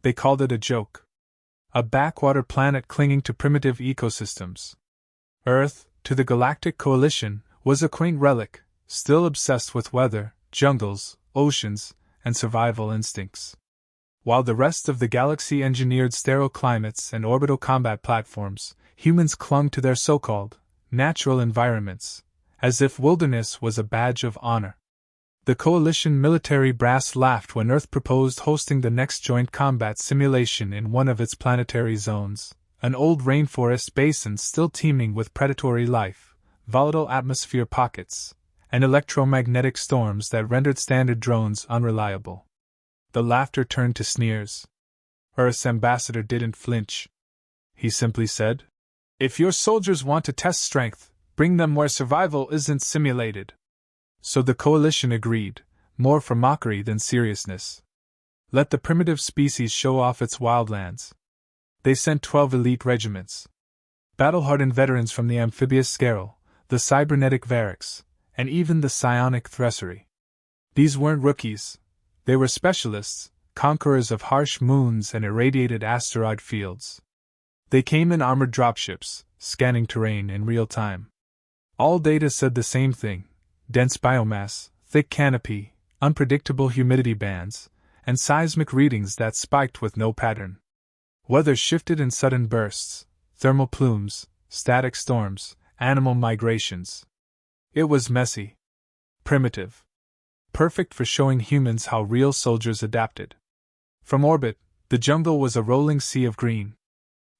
They called it a joke. A backwater planet clinging to primitive ecosystems. Earth, to the Galactic Coalition, was a quaint relic, still obsessed with weather, jungles, oceans, and survival instincts. While the rest of the galaxy engineered sterile climates and orbital combat platforms, humans clung to their so-called natural environments, as if wilderness was a badge of honor. The Coalition military brass laughed when Earth proposed hosting the next joint combat simulation in one of its planetary zones, an old rainforest basin still teeming with predatory life, volatile atmosphere pockets, and electromagnetic storms that rendered standard drones unreliable. The laughter turned to sneers. Earth's ambassador didn't flinch. He simply said, "If your soldiers want to test strength, bring them where survival isn't simulated." So the Coalition agreed, more for mockery than seriousness. Let the primitive species show off its wildlands. They sent 12 elite regiments. Battle-hardened veterans from the amphibious Scaril, the cybernetic Varix, and even the psionic Thressery. These weren't rookies. They were specialists, conquerors of harsh moons and irradiated asteroid fields. They came in armored dropships, scanning terrain in real time. All data said the same thing: dense biomass, thick canopy, unpredictable humidity bands, and seismic readings that spiked with no pattern. Weather shifted in sudden bursts, thermal plumes, static storms, animal migrations. It was messy. Primitive. Perfect for showing humans how real soldiers adapted. From orbit, the jungle was a rolling sea of green.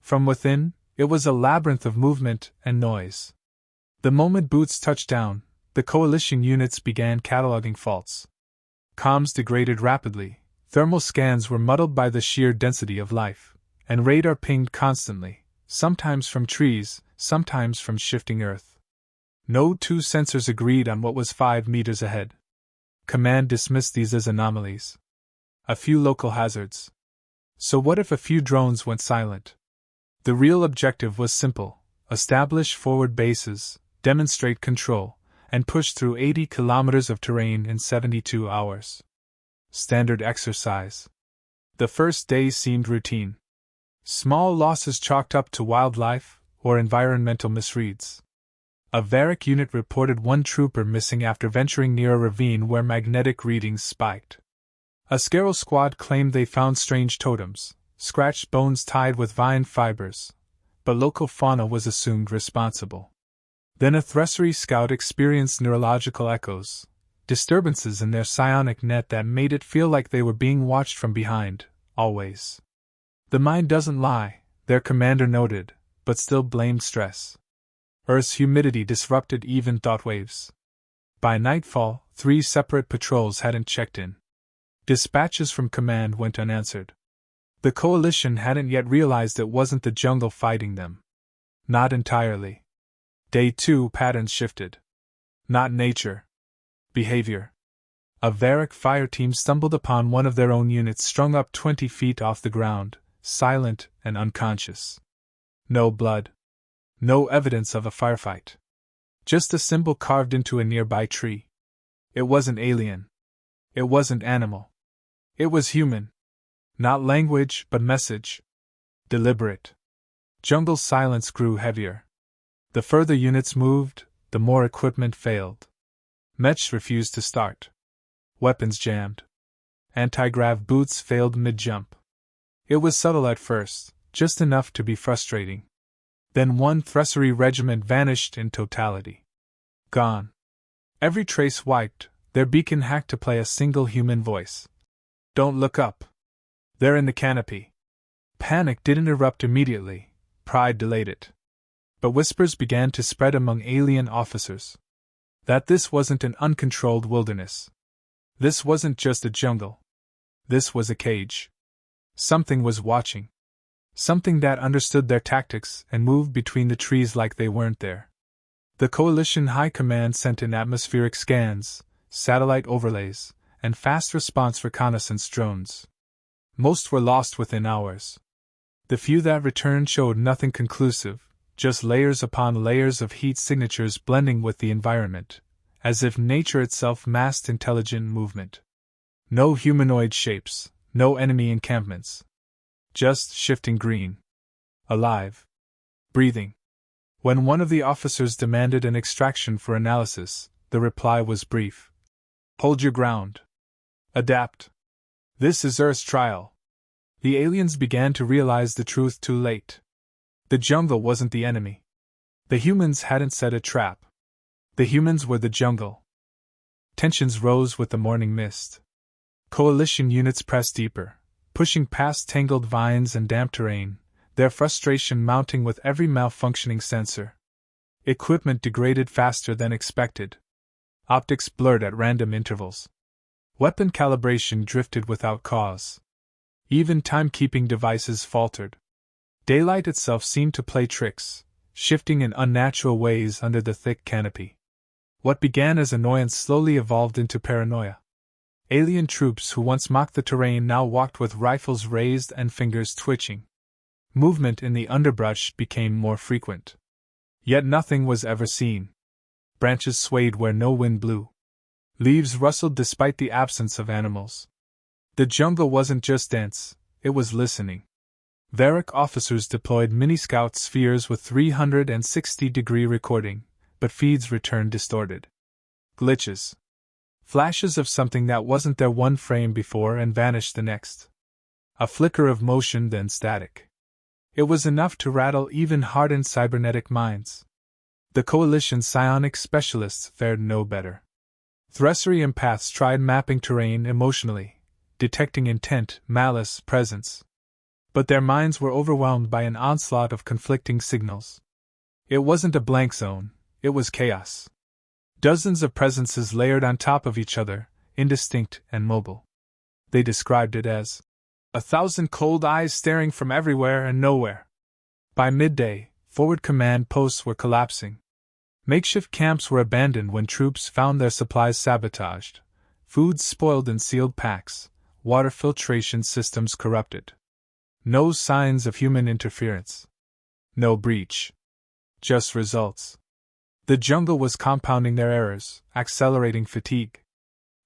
From within, it was a labyrinth of movement and noise. The moment boots touched down, the Coalition units began cataloging faults. Comms degraded rapidly, thermal scans were muddled by the sheer density of life, and radar pinged constantly, sometimes from trees, sometimes from shifting Earth. No two sensors agreed on what was 5 meters ahead. Command dismissed these as anomalies. A few local hazards. So what if a few drones went silent? The real objective was simple: establish forward bases, demonstrate control, and push through 80 kilometers of terrain in 72 hours. Standard exercise. The first days seemed routine. Small losses chalked up to wildlife or environmental misreads. A Varic unit reported one trooper missing after venturing near a ravine where magnetic readings spiked. A Scaril squad claimed they found strange totems, scratched bones tied with vine fibers, but local fauna was assumed responsible. Then a Thressery scout experienced neurological echoes, disturbances in their psionic net that made it feel like they were being watched from behind, always. The mind doesn't lie, their commander noted, but still blamed stress. Earth's humidity disrupted even thought waves. By nightfall, 3 separate patrols hadn't checked in. Dispatches from command went unanswered. The Coalition hadn't yet realized it wasn't the jungle fighting them. Not entirely. Day 2 patterns shifted. Not nature. Behavior. A Varic fire team stumbled upon one of their own units strung up 20 feet off the ground, silent and unconscious. No blood. No evidence of a firefight. Just a symbol carved into a nearby tree. It wasn't alien. It wasn't animal. It was human. Not language, but message. Deliberate. Jungle silence grew heavier. The further units moved, the more equipment failed. Mechs refused to start. Weapons jammed. Anti-grav boots failed mid-jump. It was subtle at first, just enough to be frustrating. Then one Thressery regiment vanished in totality. Gone. Every trace wiped, their beacon hacked to play a single human voice. Don't look up. They're in the canopy. Panic didn't erupt immediately, pride delayed it. But whispers began to spread among alien officers. That this wasn't an uncontrolled wilderness. This wasn't just a jungle. This was a cage. Something was watching. Something that understood their tactics and moved between the trees like they weren't there. The Coalition High Command sent in atmospheric scans, satellite overlays, and fast response reconnaissance drones. Most were lost within hours. The few that returned showed nothing conclusive, just layers upon layers of heat signatures blending with the environment, as if nature itself masked intelligent movement. No humanoid shapes, no enemy encampments. Just shifting green. Alive. Breathing. When one of the officers demanded an extraction for analysis, the reply was brief. Hold your ground. Adapt. This is Earth's trial. The aliens began to realize the truth too late. The jungle wasn't the enemy. The humans hadn't set a trap. The humans were the jungle. Tensions rose with the morning mist. Coalition units pressed deeper, pushing past tangled vines and damp terrain, their frustration mounting with every malfunctioning sensor. Equipment degraded faster than expected. Optics blurred at random intervals. Weapon calibration drifted without cause. Even timekeeping devices faltered. Daylight itself seemed to play tricks, shifting in unnatural ways under the thick canopy. What began as annoyance slowly evolved into paranoia. Alien troops who once mocked the terrain now walked with rifles raised and fingers twitching. Movement in the underbrush became more frequent. Yet nothing was ever seen. Branches swayed where no wind blew. Leaves rustled despite the absence of animals. The jungle wasn't just dense, it was listening. Varric officers deployed mini-scout spheres with 360-degree recording, but feeds returned distorted. Glitches. Flashes of something that wasn't there one frame before and vanished the next. A flicker of motion, then static. It was enough to rattle even hardened cybernetic minds. The Coalition's psionic specialists fared no better. Thressery empaths tried mapping terrain emotionally, detecting intent, malice, presence. But their minds were overwhelmed by an onslaught of conflicting signals. It wasn't a blank zone, it was chaos. Dozens of presences layered on top of each other, indistinct and mobile. They described it as 1,000 cold eyes staring from everywhere and nowhere. By midday, forward command posts were collapsing. Makeshift camps were abandoned when troops found their supplies sabotaged, food spoiled in sealed packs, water filtration systems corrupted. No signs of human interference. No breach. Just results. The jungle was compounding their errors, accelerating fatigue.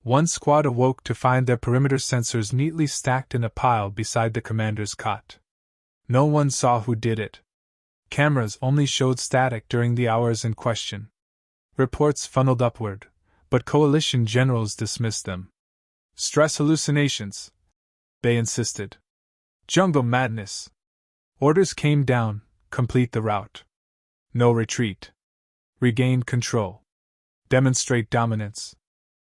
One squad awoke to find their perimeter sensors neatly stacked in a pile beside the commander's cot. No one saw who did it. Cameras only showed static during the hours in question. Reports funneled upward, but coalition generals dismissed them. Stress hallucinations, they insisted. Jungle madness. Orders came down, complete the route. No retreat. Regain control. Demonstrate dominance.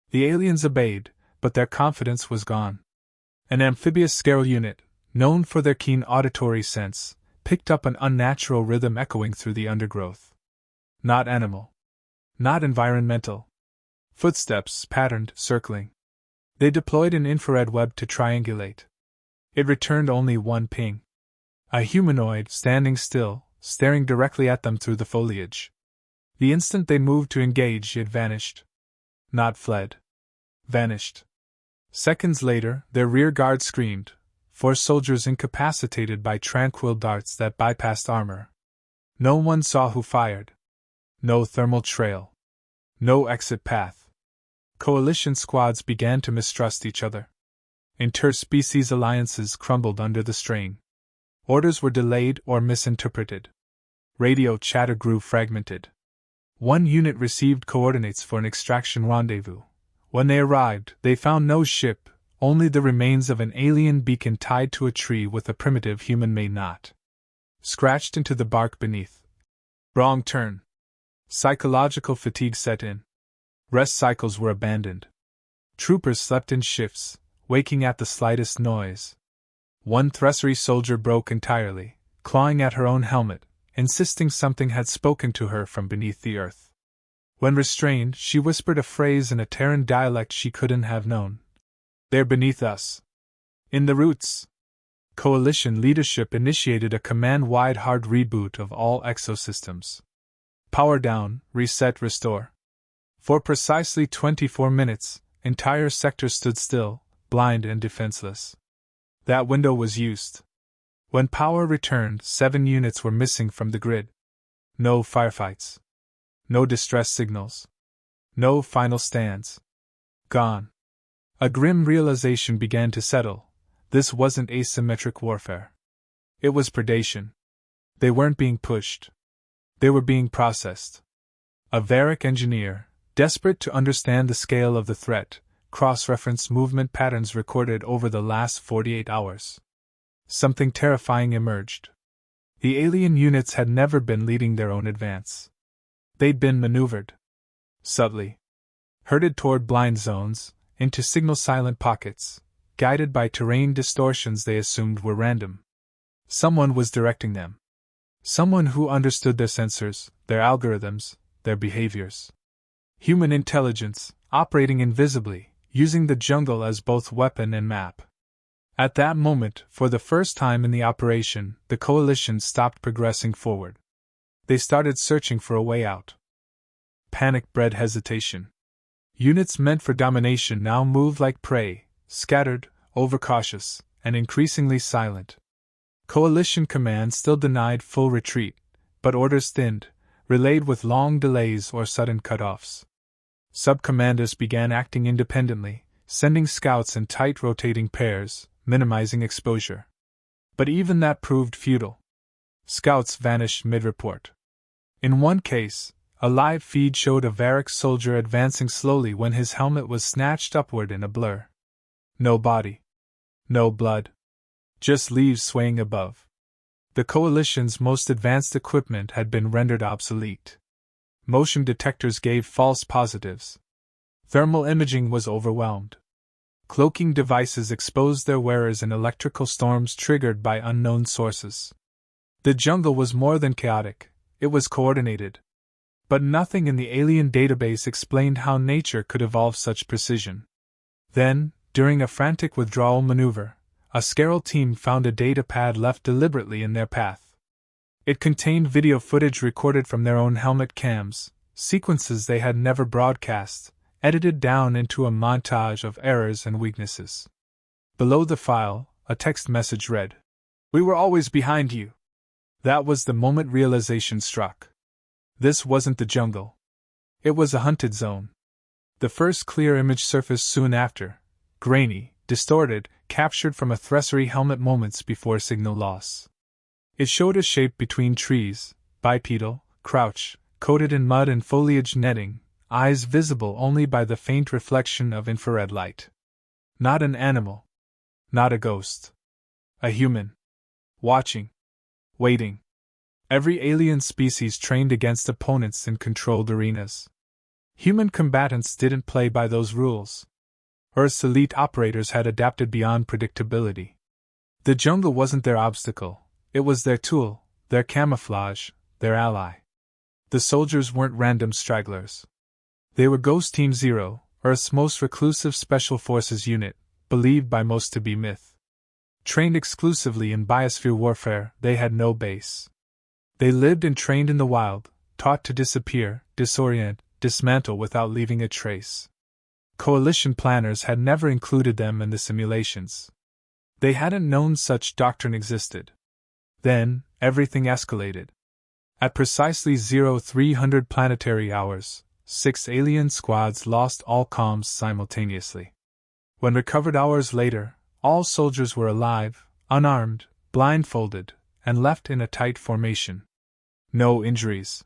The aliens obeyed, but their confidence was gone. An amphibious scale unit, known for their keen auditory sense, picked up an unnatural rhythm echoing through the undergrowth. Not animal. Not environmental. Footsteps, patterned, circling. They deployed an infrared web to triangulate. It returned only one ping. A humanoid standing still, staring directly at them through the foliage. The instant they moved to engage, it vanished. Not fled. Vanished. Seconds later, their rear guard screamed, 4 soldiers incapacitated by tranquil darts that bypassed armor. No one saw who fired. No thermal trail. No exit path. Coalition squads began to mistrust each other. Interspecies alliances crumbled under the strain. Orders were delayed or misinterpreted. Radio chatter grew fragmented. One unit received coordinates for an extraction rendezvous. When they arrived, they found no ship, only the remains of an alien beacon tied to a tree with a primitive human-made knot. Scratched into the bark beneath. Wrong turn. Psychological fatigue set in. Rest cycles were abandoned. Troopers slept in shifts, waking at the slightest noise. One Thressery soldier broke entirely, clawing at her own helmet, insisting something had spoken to her from beneath the earth. When restrained, she whispered a phrase in a Terran dialect she couldn't have known. They're beneath us. In the roots. Coalition leadership initiated a command-wide hard reboot of all exosystems. Power down, reset, restore. For precisely 24 minutes, entire sectors stood still, blind and defenseless. That window was used. When power returned, 7 units were missing from the grid. No firefights. No distress signals. No final stands. Gone. A grim realization began to settle. This wasn't asymmetric warfare. It was predation. They weren't being pushed. They were being processed. A Varric engineer, desperate to understand the scale of the threat, cross-referenced movement patterns recorded over the last 48 hours. Something terrifying emerged. The alien units had never been leading their own advance. They'd been maneuvered. Subtly. Herded toward blind zones, into signal-silent pockets, guided by terrain distortions they assumed were random. Someone was directing them. Someone who understood their sensors, their algorithms, their behaviors. Human intelligence, operating invisibly, using the jungle as both weapon and map. At that moment, for the first time in the operation, the coalition stopped progressing forward. They started searching for a way out. Panic bred hesitation. Units meant for domination now moved like prey, scattered, overcautious, and increasingly silent. Coalition command still denied full retreat, but orders thinned, relayed with long delays or sudden cutoffs. Sub-commanders began acting independently, sending scouts in tight rotating pairs, minimizing exposure. But even that proved futile. Scouts vanished mid-report. In one case, a live feed showed a Varric soldier advancing slowly when his helmet was snatched upward in a blur. No body. No blood. Just leaves swaying above. The coalition's most advanced equipment had been rendered obsolete. Motion detectors gave false positives. Thermal imaging was overwhelmed. Cloaking devices exposed their wearers in electrical storms triggered by unknown sources. The jungle was more than chaotic, it was coordinated. But nothing in the alien database explained how nature could evolve such precision. Then, during a frantic withdrawal maneuver, a Scarol team found a data pad left deliberately in their path. It contained video footage recorded from their own helmet cams, sequences they had never broadcast, edited down into a montage of errors and weaknesses. Below the file, a text message read, "We were always behind you." That was the moment realization struck. This wasn't the jungle. It was a hunted zone. The first clear image surfaced soon after, grainy, distorted, captured from a Thressery helmet moments before signal loss. It showed a shape between trees, bipedal, crouch, coated in mud and foliage netting, eyes visible only by the faint reflection of infrared light. Not an animal. Not a ghost. A human. Watching. Waiting. Every alien species trained against opponents in controlled arenas. Human combatants didn't play by those rules. Earth's elite operators had adapted beyond predictability. The jungle wasn't their obstacle, it was their tool, their camouflage, their ally. The soldiers weren't random stragglers. They were Ghost Team Zero, Earth's most reclusive special forces unit, believed by most to be myth. Trained exclusively in biosphere warfare, they had no base. They lived and trained in the wild, taught to disappear, disorient, dismantle without leaving a trace. Coalition planners had never included them in the simulations. They hadn't known such doctrine existed. Then, everything escalated. At precisely 0300 planetary hours, 6 alien squads lost all comms simultaneously. When recovered hours later, all soldiers were alive, unarmed, blindfolded, and left in a tight formation. No injuries.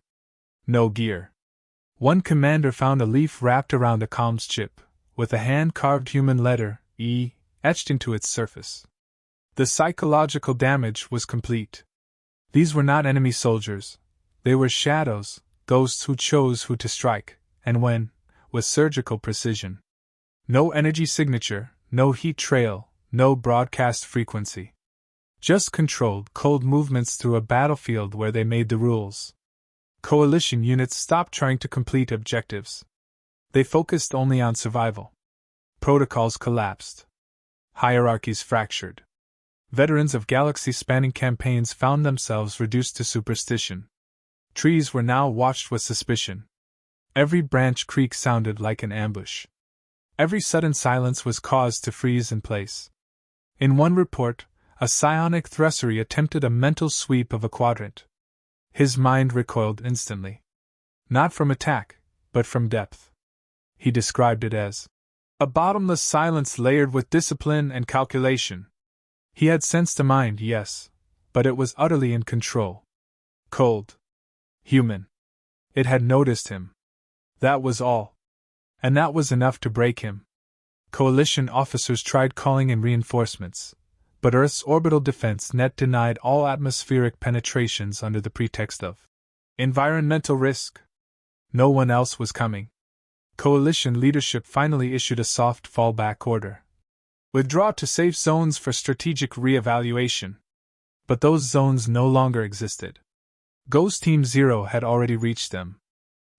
No gear. One commander found a leaf wrapped around a comms chip, with a hand-carved human letter, E, etched into its surface. The psychological damage was complete. These were not enemy soldiers. They were shadows, ghosts who chose who to strike, and when, with surgical precision. No energy signature, no heat trail, no broadcast frequency. Just controlled, cold movements through a battlefield where they made the rules. Coalition units stopped trying to complete objectives. They focused only on survival. Protocols collapsed. Hierarchies fractured. Veterans of galaxy-spanning campaigns found themselves reduced to superstition. Trees were now watched with suspicion. Every branch creak sounded like an ambush. Every sudden silence was caused to freeze in place. In one report, a psionic Thressery attempted a mental sweep of a quadrant. His mind recoiled instantly. Not from attack, but from depth. He described it as a bottomless silence layered with discipline and calculation. He had sensed a mind, yes, but it was utterly in control. Cold. Human. It had noticed him. That was all. And that was enough to break him. Coalition officers tried calling in reinforcements, but Earth's orbital defense net denied all atmospheric penetrations under the pretext of environmental risk. No one else was coming. Coalition leadership finally issued a soft fallback order. Withdraw to safe zones for strategic re-evaluation. But those zones no longer existed. Ghost Team Zero had already reached them.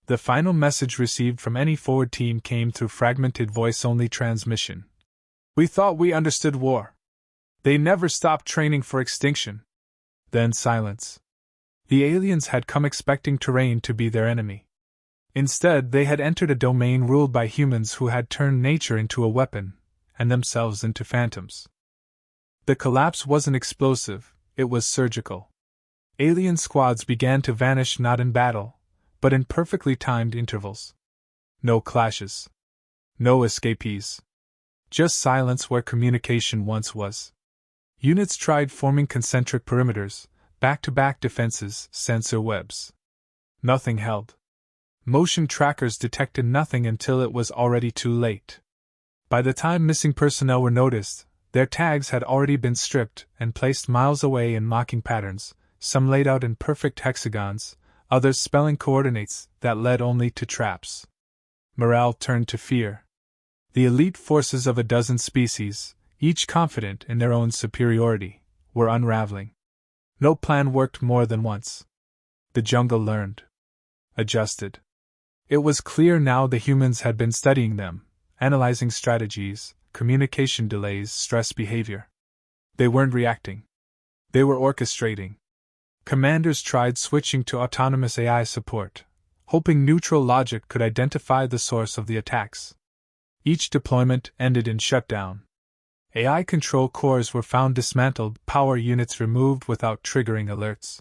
The final message received from any forward team came through fragmented voice-only transmission. We thought we understood war. They never stopped training for extinction. Then silence. The aliens had come expecting terrain to be their enemy. Instead, they had entered a domain ruled by humans who had turned nature into a weapon, and themselves into phantoms. The collapse wasn't explosive, it was surgical. Alien squads began to vanish not in battle, but in perfectly timed intervals. No clashes. No escapees. Just silence where communication once was. Units tried forming concentric perimeters, back-to-back defenses, sensor webs. Nothing held. Motion trackers detected nothing until it was already too late. By the time missing personnel were noticed, their tags had already been stripped and placed miles away in mocking patterns, some laid out in perfect hexagons, others spelling coordinates that led only to traps. Morale turned to fear. The elite forces of a dozen species, each confident in their own superiority, were unraveling. No plan worked more than once. The jungle learned. Adjusted. It was clear now the humans had been studying them, analyzing strategies, communication delays, stress behavior. They weren't reacting. They were orchestrating. Commanders tried switching to autonomous AI support, hoping neutral logic could identify the source of the attacks. Each deployment ended in shutdown. AI control cores were found dismantled, power units removed without triggering alerts.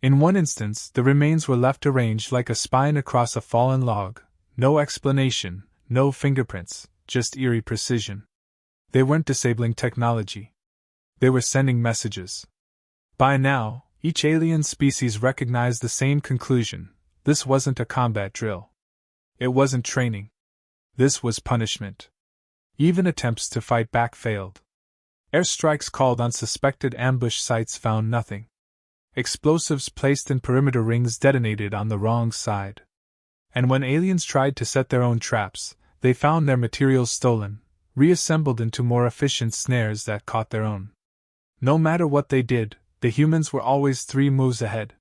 In one instance, the remains were left arranged like a spine across a fallen log. No explanation, no fingerprints, just eerie precision. They weren't disabling technology. They were sending messages. By now, each alien species recognized the same conclusion: this wasn't a combat drill. It wasn't training. This was punishment. Even attempts to fight back failed. Airstrikes called on suspected ambush sites found nothing. Explosives placed in perimeter rings detonated on the wrong side. And when aliens tried to set their own traps, they found their materials stolen, reassembled into more efficient snares that caught their own. No matter what they did, the humans were always 3 moves ahead.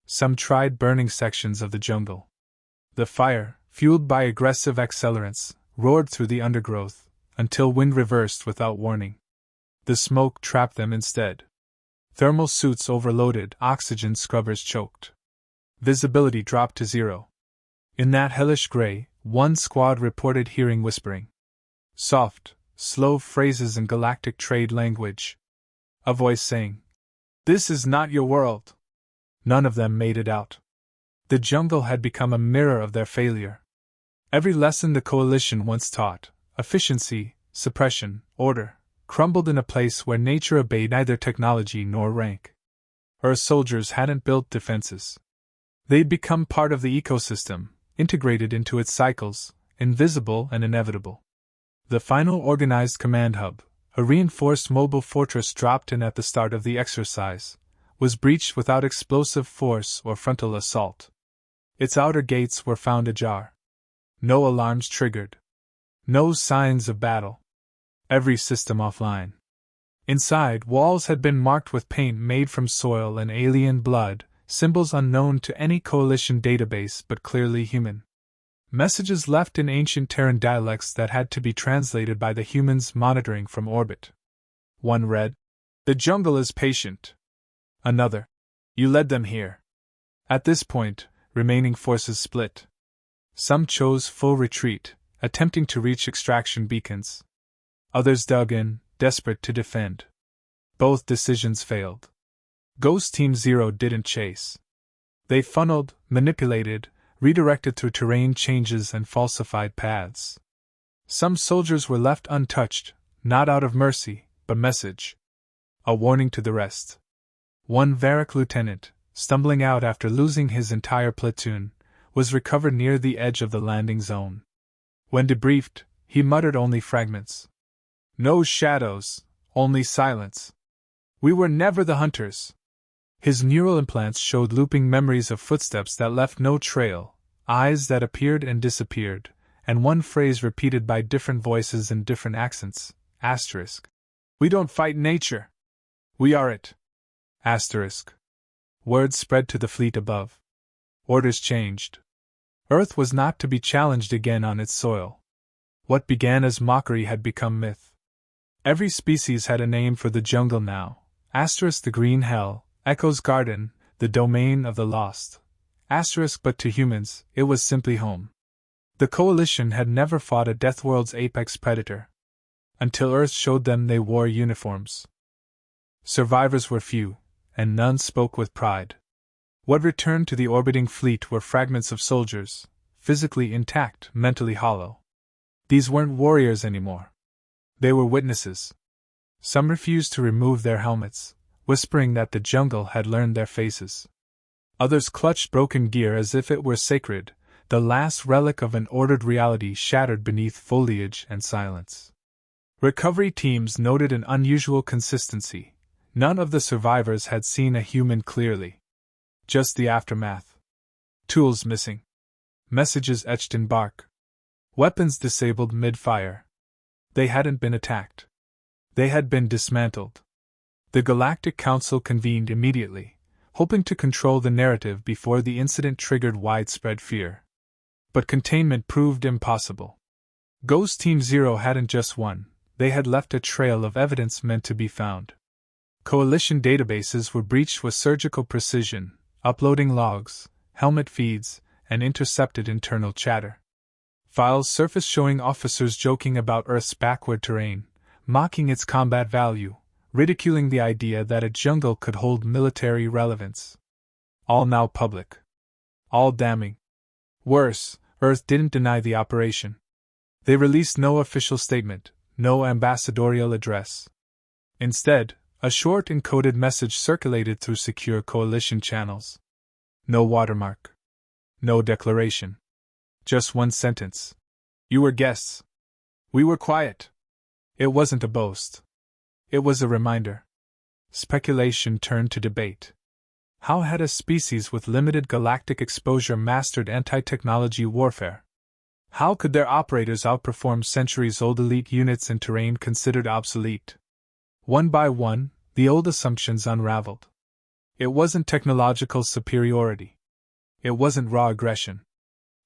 Some tried burning sections of the jungle. The fire, fueled by aggressive accelerants, roared through the undergrowth, until wind reversed without warning. The smoke trapped them instead. Thermal suits overloaded, oxygen scrubbers choked. Visibility dropped to 0. In that hellish gray, one squad reported hearing whispering. Soft, slow phrases in galactic trade language. A voice saying, "This is not your world." None of them made it out. The jungle had become a mirror of their failure. Every lesson the Coalition once taught, efficiency, suppression, order, crumbled in a place where nature obeyed neither technology nor rank. Earth soldiers hadn't built defenses. They'd become part of the ecosystem, integrated into its cycles, invisible and inevitable. The final organized command hub, a reinforced mobile fortress dropped in at the start of the exercise, was breached without explosive force or frontal assault. Its outer gates were found ajar. No alarms triggered. No signs of battle. Every system offline. Inside, walls had been marked with paint made from soil and alien blood, symbols unknown to any Coalition database but clearly human. Messages left in ancient Terran dialects that had to be translated by the humans monitoring from orbit. One read, "The jungle is patient." Another, "You led them here." At this point, remaining forces split. Some chose full retreat, attempting to reach extraction beacons. Others dug in, desperate to defend. Both decisions failed. Ghost Team Zero didn't chase. They funneled, manipulated, redirected through terrain changes and falsified paths. Some soldiers were left untouched, not out of mercy, but message. A warning to the rest. One Varric lieutenant, stumbling out after losing his entire platoon, was recovered near the edge of the landing zone. When debriefed, he muttered only fragments. No shadows, only silence. We were never the hunters. His neural implants showed looping memories of footsteps that left no trail, eyes that appeared and disappeared, and one phrase repeated by different voices in different accents. Asterisk. We don't fight nature. We are it. Asterisk. Word spread to the fleet above. Orders changed. Earth was not to be challenged again on its soil. What began as mockery had become myth. Every species had a name for the jungle now. Asterisk the Green Hell, Echo's Garden, the Domain of the Lost. Asterisk but to humans, it was simply home. The Coalition had never fought a Deathworld's apex predator. Until Earth showed them they wore uniforms. Survivors were few, and none spoke with pride. What returned to the orbiting fleet were fragments of soldiers, physically intact, mentally hollow. These weren't warriors anymore. They were witnesses. Some refused to remove their helmets, whispering that the jungle had learned their faces. Others clutched broken gear as if it were sacred, the last relic of an ordered reality shattered beneath foliage and silence. Recovery teams noted an unusual consistency. None of the survivors had seen a human clearly. Just the aftermath. Tools missing. Messages etched in bark. Weapons disabled mid-fire. They hadn't been attacked. They had been dismantled. The Galactic Council convened immediately, hoping to control the narrative before the incident triggered widespread fear. But containment proved impossible. Ghost Team Zero hadn't just won, they had left a trail of evidence meant to be found. Coalition databases were breached with surgical precision, uploading logs, helmet feeds, and intercepted internal chatter. Files surfaced showing officers joking about Earth's backward terrain, mocking its combat value, ridiculing the idea that a jungle could hold military relevance. All now public. All damning. Worse, Earth didn't deny the operation. They released no official statement, no ambassadorial address. Instead, a short encoded message circulated through secure Coalition channels. No watermark. No declaration. Just one sentence. You were guests. We were quiet. It wasn't a boast. It was a reminder. Speculation turned to debate. How had a species with limited galactic exposure mastered anti-technology warfare? How could their operators outperform centuries-old elite units in terrain considered obsolete? One by one, the old assumptions unraveled. It wasn't technological superiority. It wasn't raw aggression.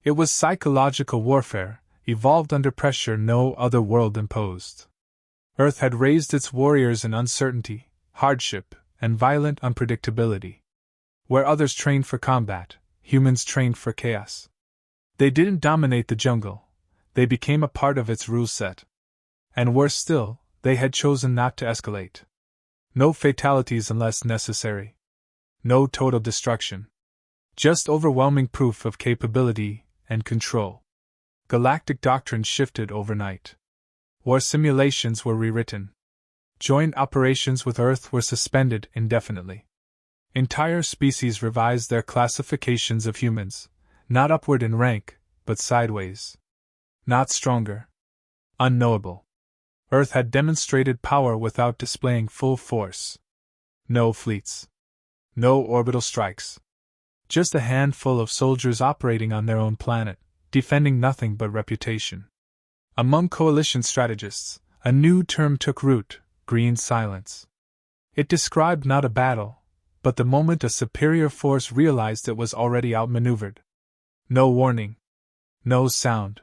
It was psychological warfare, evolved under pressure no other world imposed. Earth had raised its warriors in uncertainty, hardship, and violent unpredictability. Where others trained for combat, humans trained for chaos. They didn't dominate the jungle, they became a part of its rule set. And worse still, they had chosen not to escalate. No fatalities unless necessary. No total destruction. Just overwhelming proof of capability and control. Galactic doctrine shifted overnight. War simulations were rewritten. Joint operations with Earth were suspended indefinitely. Entire species revised their classifications of humans, not upward in rank, but sideways. Not stronger. Unknowable. Earth had demonstrated power without displaying full force. No fleets. No orbital strikes. Just a handful of soldiers operating on their own planet, defending nothing but reputation. Among Coalition strategists, a new term took root: green silence. It described not a battle, but the moment a superior force realized it was already outmaneuvered. No warning. No sound.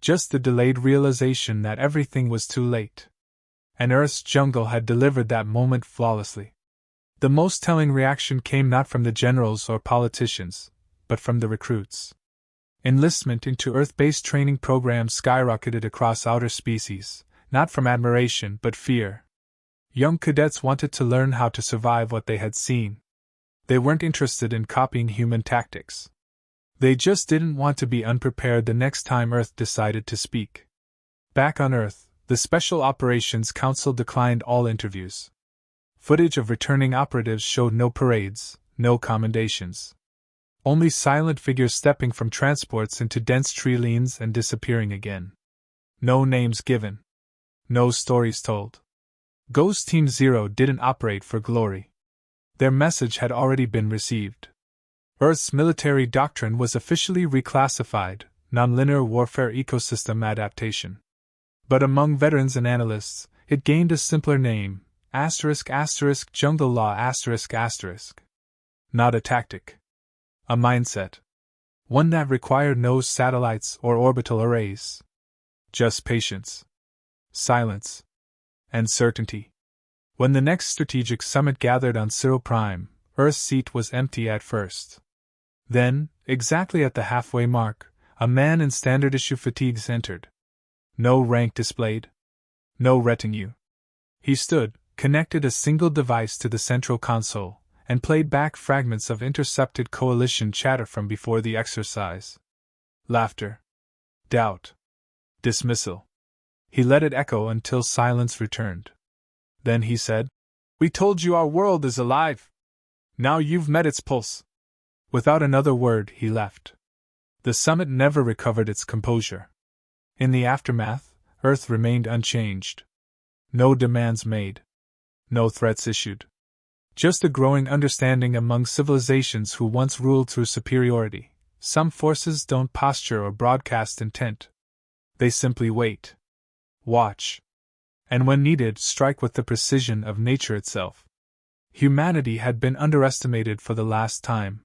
Just the delayed realization that everything was too late. And Earth's jungle had delivered that moment flawlessly. The most telling reaction came not from the generals or politicians, but from the recruits. Enlistment into Earth-based training programs skyrocketed across outer species, not from admiration but fear. Young cadets wanted to learn how to survive what they had seen. They weren't interested in copying human tactics. They just didn't want to be unprepared the next time Earth decided to speak. Back on Earth, the Special Operations Council declined all interviews. Footage of returning operatives showed no parades, no commendations. Only silent figures stepping from transports into dense tree lanes and disappearing again. No names given. No stories told. Ghost Team Zero didn't operate for glory. Their message had already been received. Earth's military doctrine was officially reclassified, nonlinear warfare ecosystem adaptation. But among veterans and analysts, it gained a simpler name, *** jungle law ***. Not a tactic. A mindset. One that required no satellites or orbital arrays. Just patience. Silence. And certainty. When the next strategic summit gathered on Cyril Prime, Earth's seat was empty at first. Then, exactly at the halfway mark, a man in standard issue fatigues entered. No rank displayed. No retinue. He stood, connected a single device to the central console, and played back fragments of intercepted coalition chatter from before the exercise. Laughter. Doubt. Dismissal. He let it echo until silence returned. Then he said, "We told you our world is alive. Now you've met its pulse." Without another word, he left. The summit never recovered its composure. In the aftermath, Earth remained unchanged. No demands made. No threats issued. Just a growing understanding among civilizations who once ruled through superiority. Some forces don't posture or broadcast intent. They simply wait. Watch. And when needed, strike with the precision of nature itself. Humanity had been underestimated for the last time.